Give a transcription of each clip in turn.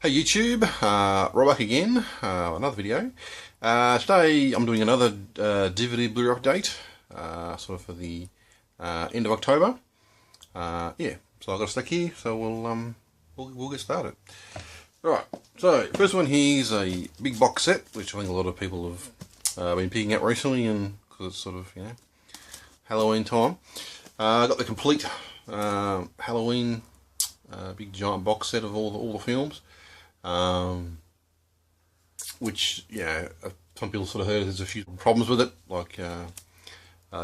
Hey YouTube, right back again, another video. Today I'm doing another DVD Blu-ray update, sort of for the end of October. Yeah, so I've got a stack here, so we'll get started. Right, so first one here's a big box set, which I think a lot of people have been picking up recently, and because it's sort of Halloween time. I got the complete Halloween big giant box set of all the films. Which some people sort of heard there's a few problems with it, like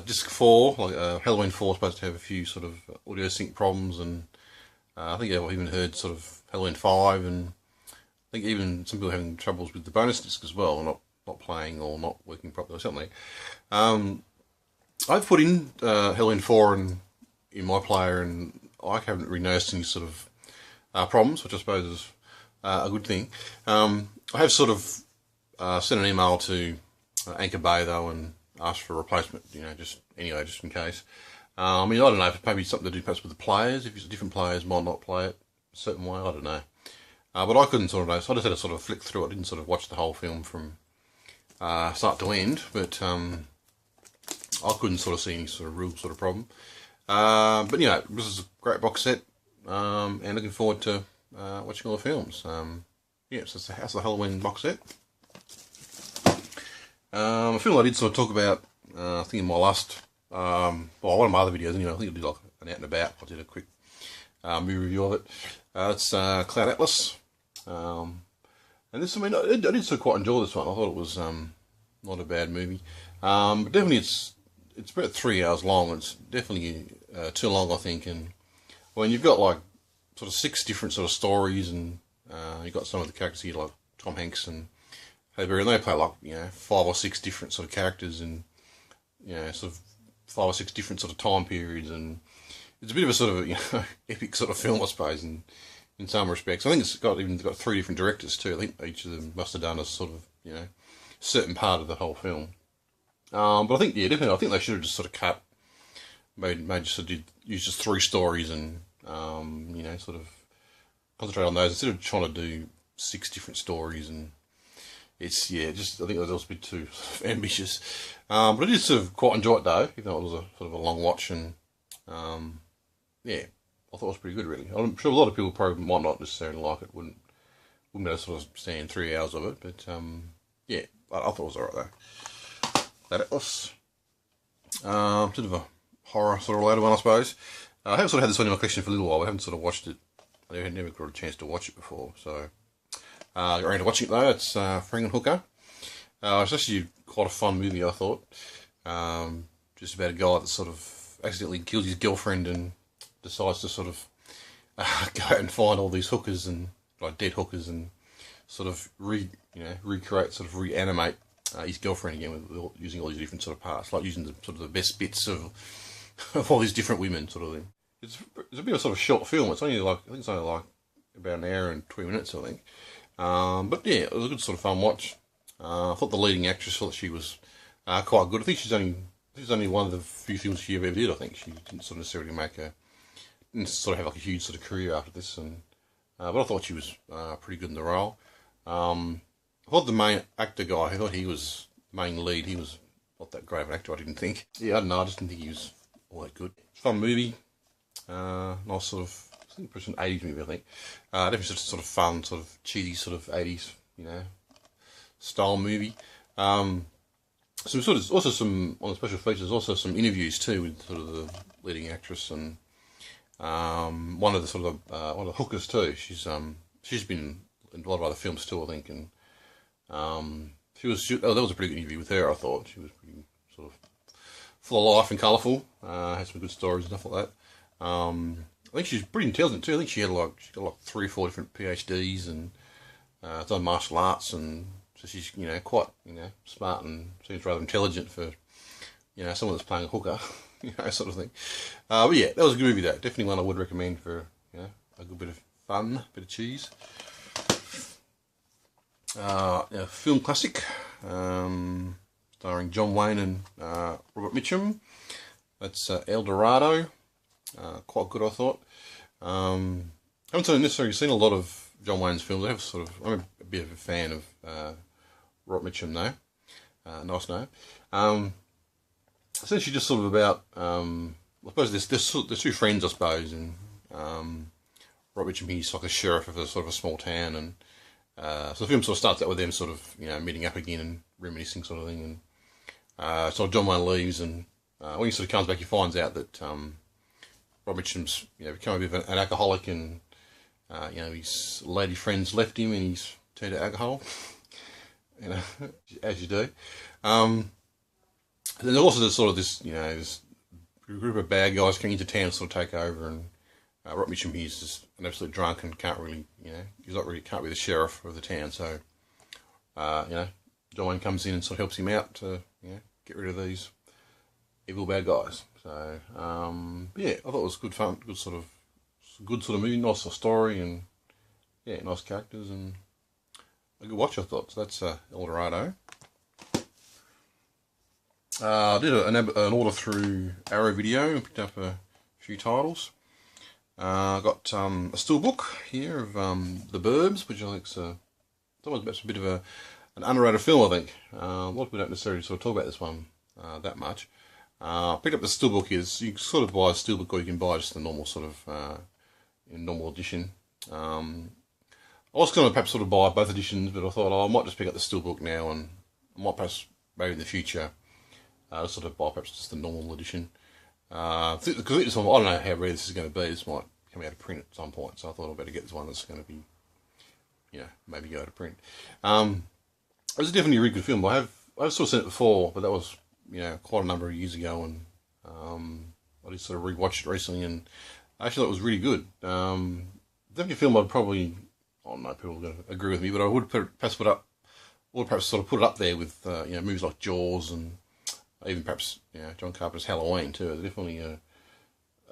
disc 4, like Halloween 4 is supposed to have a few sort of audio sync problems, and I think I've even heard sort of Halloween 5, and I think even some people having troubles with the bonus disc as well, not playing or not working properly or something. I've put in Halloween 4 in my player, and I haven't really noticed any sort of problems, which I suppose is a good thing. I have sort of sent an email to Anchor Bay though and asked for a replacement, just in case. I mean, I don't know if it's maybe something to do perhaps with the players, if it's different players might not play it a certain way, I don't know. But I couldn't sort of know, so I just had to sort of flick through it. I didn't sort of watch the whole film from start to end, but I couldn't sort of see any sort of real sort of problem. But this is a great box set, and looking forward to watching all the films. So it's the House of the Halloween box set. A film I did sort of talk about, I think in my last, one of my other videos anyway, I think I did like an out and about, I did a quick movie review of it. It's Cloud Atlas. And this, I mean, I did sort of quite enjoy this one. I thought it was not a bad movie. But definitely it's about 3 hours long. It's definitely too long, I think. And when you've got like sort of 6 different sort of stories, and you've got some of the characters here like Tom Hanks and Halle Berry, and they play like 5 or 6 different sort of characters, and sort of 5 or 6 different sort of time periods, and it's a bit of a sort of epic sort of film, I suppose, in some respects. I think it's got 3 different directors too. I think each of them must have done a sort of certain part of the whole film. But I think definitely I think they should have just sort of cut, made just sort of use just 3 stories and sort of concentrate on those instead of trying to do 6 different stories. And it's just I think that was a bit too sort of ambitious. But I did sort of quite enjoy it though, even though it was a sort of a long watch, and I thought it was pretty good really. I'm sure a lot of people probably might not necessarily like it, wouldn't be able to sort of stand 3 hours of it, but I thought it was alright though. That Atlas. Sort of a horror sort of related one, I suppose. I have sort of had this one in my collection for a little while. I haven't sort of watched it. I never got a chance to watch it before, so got around to watching it though. It's Frankenhooker. It's actually quite a fun movie, I thought. Just about a guy that sort of accidentally kills his girlfriend and decides to sort of go out and find all these hookers, and like dead hookers, and sort of recreate, sort of reanimate his girlfriend again with using all these different sort of parts, like using the sort of the best bits of all these different women, sort of thing. It's a bit of a sort of short film. It's only like, I think it's only like about an hour and 20 minutes, I think. But yeah, it was a good sort of fun watch. I thought the leading actress, thought she was quite good. I think she's only one of the few films she ever did. I think she didn't sort of necessarily didn't sort of have like a huge sort of career after this, and but I thought she was pretty good in the role. I thought the main actor guy, I thought he was the main lead. He was not that great of an actor, I didn't think. Yeah, I don't know, I just didn't think he was all that good. Fun movie. Nice sort of, I think it's an 80s movie, I think. Definitely sort of fun, sort of cheesy sort of 80s, style movie. So sort of also some, on the special features, also some interviews too with sort of the leading actress, and one of the hookers too. She's been in a lot of other films too, I think, and that was a pretty good interview with her. I thought she was pretty sort of full of life and colourful. Had some good stories and stuff like that. I think she's pretty intelligent too. I think she got like 3 or 4 different PhDs, and done martial arts, and so she's quite smart, and seems rather intelligent for someone that's playing a hooker, sort of thing. But yeah, that was a good movie though. Definitely one I would recommend for a good bit of fun, bit of cheese. Film classic, starring John Wayne and Robert Mitchum. That's El Dorado. Quite good, I thought. Haven't necessarily seen a lot of John Wayne's films. I have I'm a bit of a fan of Robert Mitchum now. Nice name. Essentially, just sort of about. I suppose there's two friends, I suppose, and Robert Mitchum, he's like a sheriff of a sort of a small town, and so the film sort of starts out with them sort of meeting up again and reminiscing sort of thing, and so John Wayne leaves, and when he sort of comes back, he finds out that Robert Mitchum's become a bit of an alcoholic, and his lady friends left him, and he's turned to alcohol, as you do. Then there's also this group of bad guys coming into town to sort of take over, and Robert Mitchum, he's just an absolute drunk and can't really can't be the sheriff of the town, so John Wayne comes in and sort of helps him out to get rid of these evil bad guys. So I thought it was good fun, good sort of movie, nice story, and nice characters, and a good watch, I thought. So that's El Dorado. I did an order through Arrow Video and picked up a few titles. I got a steelbook here of The Burbs, which I think is almost a bit of an underrated film, I think. A lot of people don't necessarily sort of talk about this one that much. Picked up the steelbook. You can sort of buy a steelbook, or you can buy just the normal sort of normal edition. I was going to perhaps sort of buy both editions, but I thought I might just pick up the steelbook now, and I might perhaps maybe in the future sort of buy perhaps just the normal edition. Because this one, I don't know how rare this is going to be. This might come out of print at some point, so I thought I'd better get this one that's going to be, maybe go out of print. It was definitely a really good film. I've sort of seen it before, but that was quite a number of years ago, and I just sort of rewatched it recently, and actually it was really good. Definitely a film I'd probably, I don't know, people are going to agree with me, but I would perhaps put it up there with movies like Jaws, and even perhaps John Carpenter's Halloween too. Definitely, I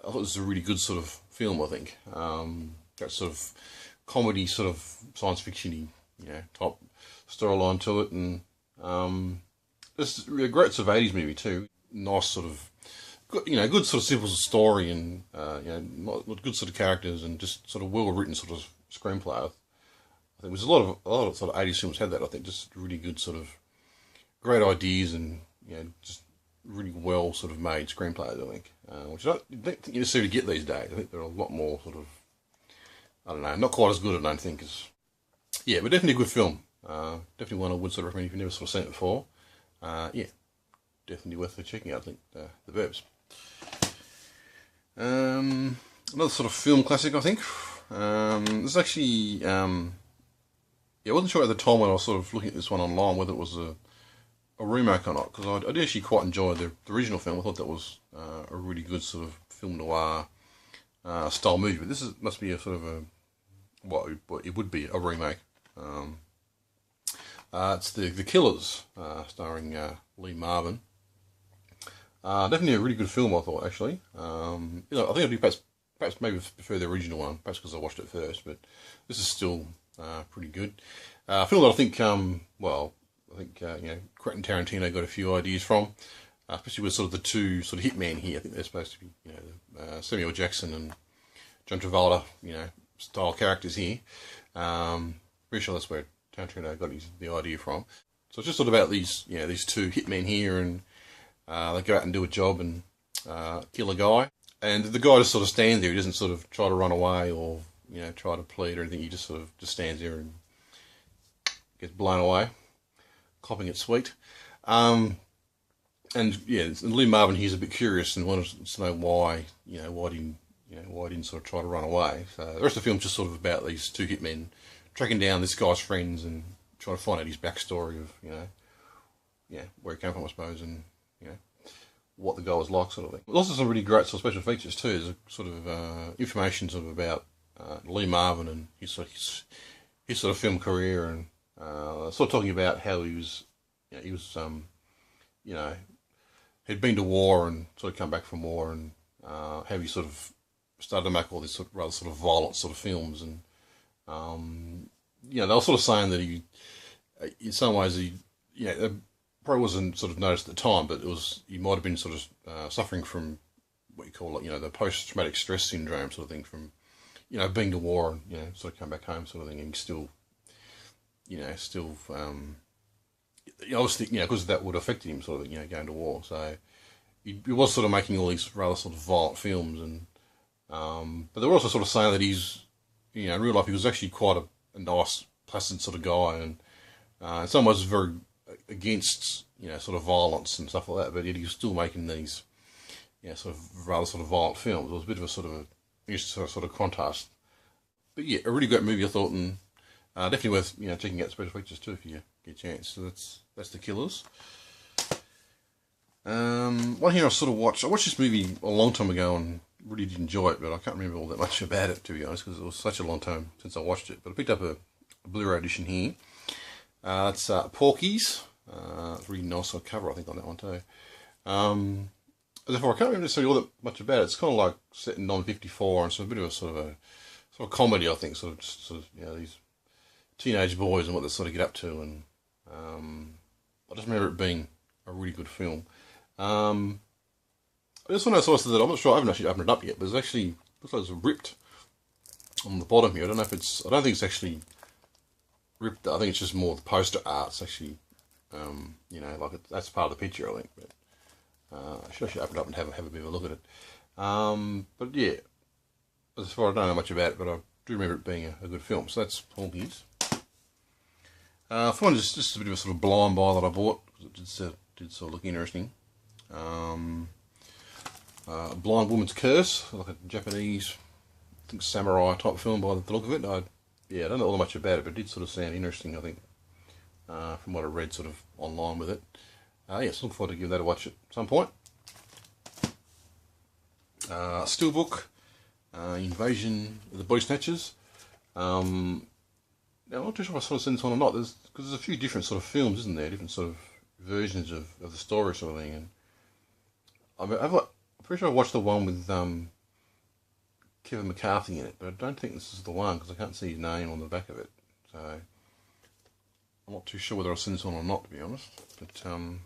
thought it was a really good sort of film. I think that sort of comedy, sort of science fiction-y, type storyline to it, and it's a great sort of 80s movie too. Nice sort of good sort of simple story, and good sort of characters, and just sort of well written sort of screenplay. I think there's a lot of sort of 80s films had that. I think just really good sort of great ideas, and just really well sort of made screenplays, I think, which I don't think you necessarily get these days. I think they're a lot more sort of, I don't know, not quite as good, I don't think, as, but definitely a good film. Definitely one I would sort of recommend if you've never sort of seen it before. Definitely worth checking out, I think, The Burbs. Another sort of film classic, I think. This is actually, I wasn't sure at the time when I was sort of looking at this one online whether it was a remake or not, because I did actually quite enjoy the original film. I thought that was a really good sort of film noir style movie, but this must be a sort of it would be a remake. It's the Killers, starring Lee Marvin. Definitely a really good film, I thought, actually. I think I'd perhaps maybe prefer the original one, perhaps because I watched it first, but this is still pretty good. A film that I think, Quentin Tarantino got a few ideas from, especially with sort of the two sort of hitmen here. I think they're supposed to be, Samuel Jackson and John Travolta, style characters here. Pretty sure that's where Tarantino got the idea from. So it's just sort of about these two hitmen here, and they go out and do a job and kill a guy, and the guy just sort of stands there. He doesn't sort of try to run away or try to plead or anything. He just sort of just stands there and gets blown away, copping it sweet. And Lee Marvin, he's a bit curious and wanted to know why he didn't sort of try to run away. So the rest of the film's just sort of about these two hitmen tracking down this guy's friends and trying to find out his backstory of where he came from, I suppose, and what the guy was like, sort of thing. There's also some really great sort of special features too. There's a sort of information sort of about Lee Marvin and his sort of film career, and sort of talking about how he was he'd been to war and sort of come back from war, and how he sort of started to make all these rather sort of violent sort of films, and they were sort of saying that he, in some ways, it probably wasn't sort of noticed at the time, but he might have been sort of suffering from what you call the post-traumatic stress syndrome sort of thing from been to war and, sort of come back home sort of thing, and still, obviously, because that would affect him sort of, going to war. So he was sort of making all these rather sort of violent films, and but they were also sort of saying that he's, in real life he was actually quite a nice, placid sort of guy, and in some ways very against, sort of violence and stuff like that, but yet he was still making these, sort of rather sort of violent films. It was a bit of a sort of sort of contrast. But yeah, a really great movie, I thought, and definitely worth checking out special features too if you get a chance. So that's The Killers. One here I sort of watched. I watched this movie a long time ago and really did enjoy it, but I can't remember all that much about it, to be honest, because it was such a long time since I watched it. But I picked up a Blu-ray edition here. It's Porky's. It's really nice on cover, I think, on that one too. Therefore, I can't remember necessarily all that much about it. It's kind of like set in 1954, and so a bit of a sort of comedy, I think, sort of these teenage boys and what they sort of get up to, and I just remember it being a really good film. I just want to sort of say that I'm not sure, I haven't actually opened it up yet, but it's actually, looks like it's ripped on the bottom here. I don't think it's actually ripped. I think it's just more the poster art. It's actually, that's part of the picture, I think. But I should actually open it up and have a bit of a look at it. But yeah, as far as I don't know much about it, but I do remember it being a good film. So that's Porky's. For one, just a bit of a sort of blind buy that I bought, because it did sort of look interesting. Blind Woman's Curse, like a Japanese, I think, samurai type film by the look of it. I don't know all that much about it, but it did sort of sound interesting, I think, from what I read sort of online with it. Yes, look forward to giving that a watch at some point. Steelbook, Invasion of the Body Snatchers. Now, I'm not too sure if I sort of seen this one or not, because there's a few different sort of films, isn't there? Different sort of versions of the story sort of thing. And I'm pretty sure I watched the one with Kevin McCarthy in it, but I don't think this is the one, because I can't see his name on the back of it. So I'm not too sure whether I've seen this one or not, to be honest. But I'm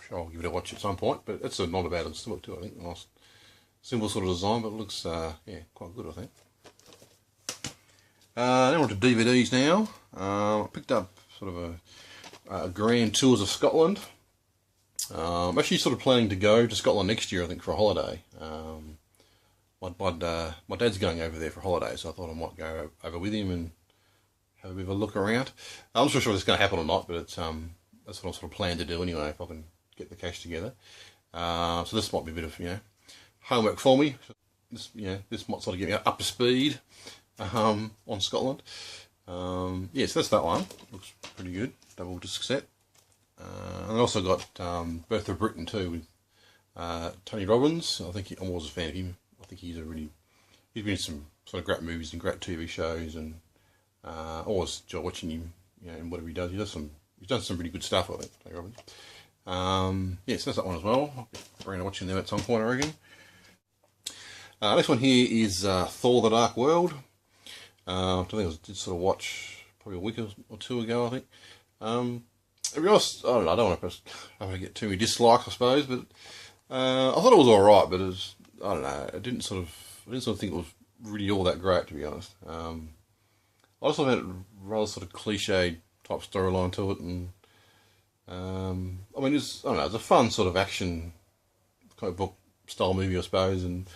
sure I'll give it a watch at some point. But it's not a bad steelbook too, I think. Nice, simple sort of design, but it looks quite good, I think. Then we're on to DVDs now. I picked up sort of a Grand Tours of Scotland. I'm actually sort of planning to go to Scotland next year, I think, for a holiday. My dad's going over there for a holiday, so I thought I might go over with him and have a bit of a look around. I'm not sure if it's going to happen or not, but it's that's what I sort of plan to do anyway, if I can get the cash together. So this might be a bit of homework for me. This might sort of get me up to speed on Scotland. So that's that one. Looks pretty good. Double disc set. And I also got Birth of Britain too, with Tony Robbins. I think I'm always a fan of him. I think he's been in some sort of great movies and great TV shows, and I always enjoy watching him, and whatever he does. He's done some really good stuff, I think, Tony Robbins. So that's that one as well. I'll get around to watching them at some point, I reckon. Next one here is Thor: The Dark World. I think I did sort of watch probably a week or two ago, I think. Everything else, I don't know, I don't want to get too many dislikes, I suppose, but I thought it was alright, but it was, I don't know, I didn't sort of think it was really all that great, to be honest. I also had a rather sort of cliched type storyline to it, and I mean, it's a fun sort of action comic book style movie, I suppose, and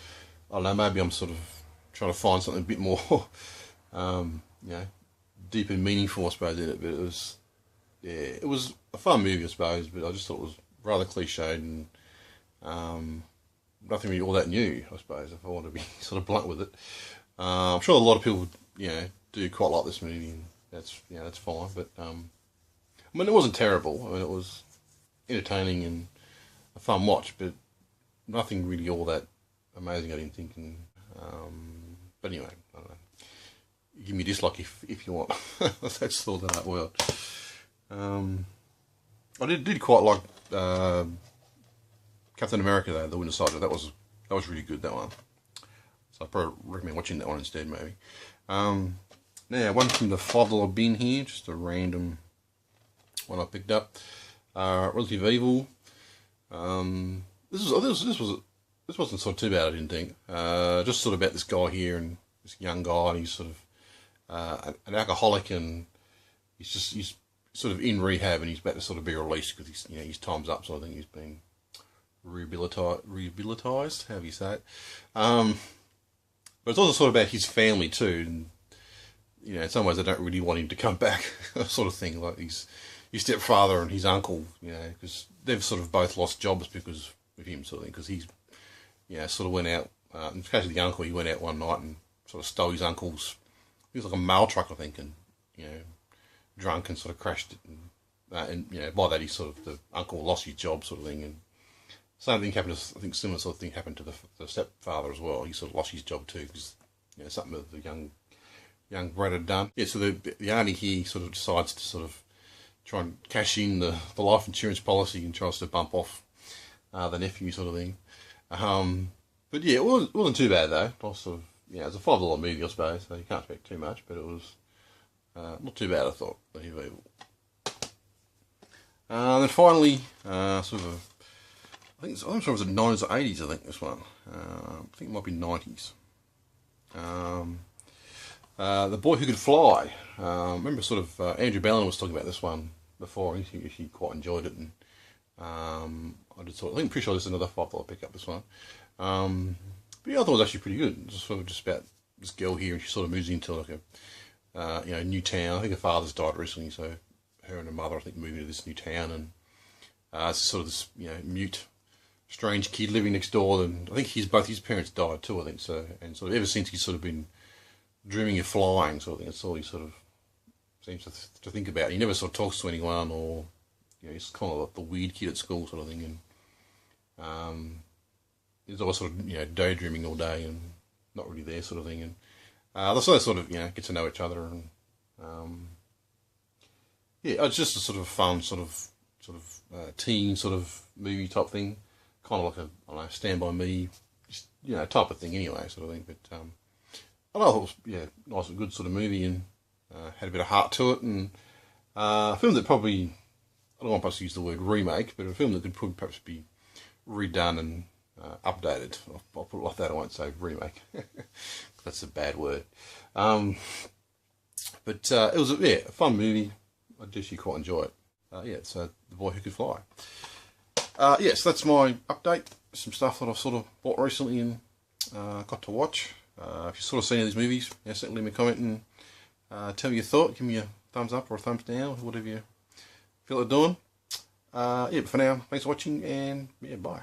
I don't know, maybe I'm sort of trying to find something a bit more, deep and meaningful, I suppose, in it, but it was a fun movie, I suppose, but I just thought it was rather cliched and nothing really all that new, I suppose, if I want to be sort of blunt with it. I'm sure a lot of people, do quite like this movie, and that's fine, but I mean, it wasn't terrible. I mean, it was entertaining and a fun watch, but nothing really all that amazing, I didn't think. And, but anyway, I don't know. Give me a dislike if you want. That's Thor: The Dark World. I did quite like Captain America though, The Winter Soldier. That was really good, that one. So I probably recommend watching that one instead, maybe. Now one from the $5 bin here, just a random one I picked up. Relative Evil. This was this wasn't sort of too bad, I didn't think. Just sort of about this guy here, and this young guy, and he's sort of an alcoholic, and he's sort of in rehab, and he's about to sort of be released because his time's up. So I think he's been rehabilitized. How do you say it? But it's also sort of about his family too, and in some ways, I don't really want him to come back, sort of thing. Like his stepfather and his uncle, because they've sort of both lost jobs because of him, sort of thing. Because he's, sort of went out. In the case of the uncle, he went out one night and sort of stole his uncle's. It was like a mail truck, I think, and drunk and sort of crashed it, and by that the uncle lost his job, sort of thing. And same thing happened. I think similar sort of thing happened to the stepfather as well. He sort of lost his job too because something that the young Brad had done. Yeah, so the auntie here sort of decides to sort of try and cash in the life insurance policy and tries to bump off the nephew, sort of thing. But yeah, it wasn't too bad though. It was sort of, it was a $5 movie, I suppose, so you can't expect too much, but it was not too bad, I thought. Then finally, I'm not sure if it was the 90s or 80s, I think, this one. I think it might be 90s. The Boy Who Could Fly. Remember sort of Andrew Ballin was talking about this one before. He quite enjoyed it, and I think pretty sure this is another $5 pick up, this one. But the other one was actually pretty good. It's sort of just about this girl here, and she sort of moves into like a new town. I think her father's died recently, so her and her mother, I think, moving to this new town, and it's sort of this mute, strange kid living next door. And I think both his parents died too, I think so. And sort of ever since he's sort of been dreaming of flying, sort of thing. That's all he sort of seems to think about. He never sort of talks to anyone, or he's kind of like the weird kid at school, sort of thing. And he's always sort of daydreaming all day and not really there, sort of thing. And that's how they sort of get to know each other. And it's just a sort of fun sort of teen sort of movie type thing, kind of like a Stand By Me, just, type of thing anyway, sort of thing. But I thought it was nice and good sort of movie, and had a bit of heart to it, and a film that probably, I don't want to use the word remake, but a film that could probably perhaps be redone and updated. I'll put it like that. I won't say remake. That's a bad word. But it was a fun movie. I do actually quite enjoy it. It's The Boy Who Could Fly. So that's my update. Some stuff that I've sort of bought recently and got to watch. If you've sort of seen any of these movies, certainly leave me a comment and tell me your thought. Give me a thumbs up or a thumbs down, whatever you feel like doing. But for now, thanks for watching, and bye.